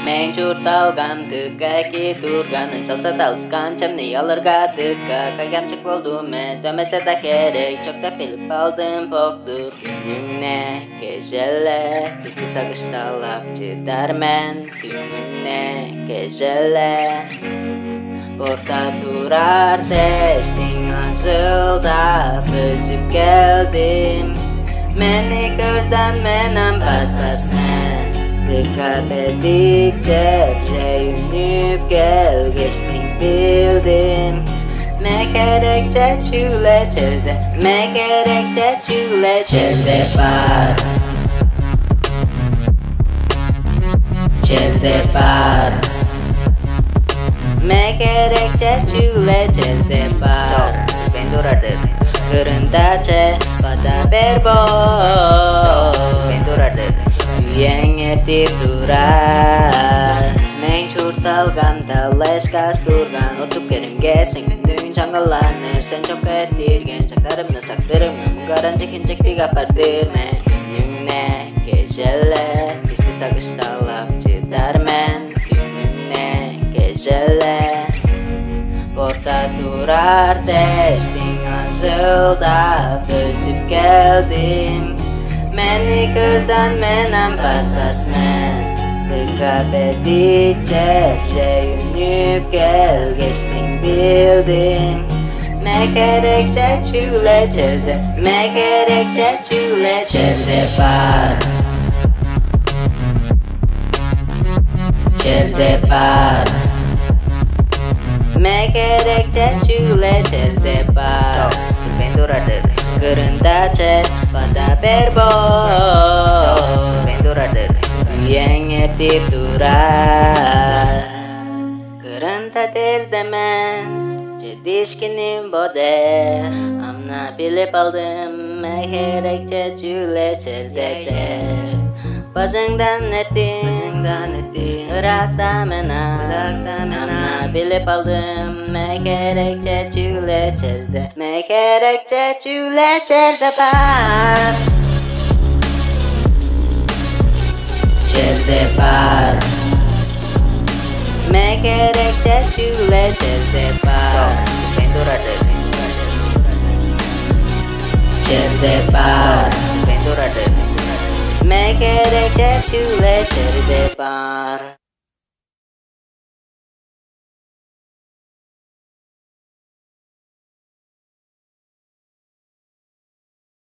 Men churtalgam tıkaki turganın çalsa talskan çemni alırga tıkka kagamcık oldu me dönmese de gerek çok da bilip aldım poktur gününe gecele üstü sagıştalapçı dermen gününe gecele porta durar teştin azılda bözüp geldim meni görden menem batmazmen dikkat edikçe reyünü gel geçtin bildim me gerekçe çüle çerde me gerekçe çüle çerde var çerde var me gerekçe çüle çerde var penduradır kırındaçe pada berbo penduradır yang tiduran men churtalgan taleskas turgan otup kerim gesing dün changalanır sen çok ettirgen çaklarımla saklarım mugaran çekin çektiga pardirme gününe gecele isti sagıştalapçı dermen gününe gecele porta durar destin azılda bözüp geldim meni görden menem batmazmen dikkat edikçe reyünü gel geçtin bildim me gerekçe çüle çerde me gerekçe çüle çerde var çerde var me gerekçe çüle çerde var penduradır kırındaçe pada berbo penduradır yang tiduran kırındadır demen cedişkinim bode amna bilip aldım me gerekçe çüle çerdekte bazından ettim Irak'ta mena amna bilip aldım me gerekçe çüle çerde me gerekçe çüle çerde var çerde var me gerekçe çüle çerde var penduradır çerde var penduradır me gerekçe çüle çerde var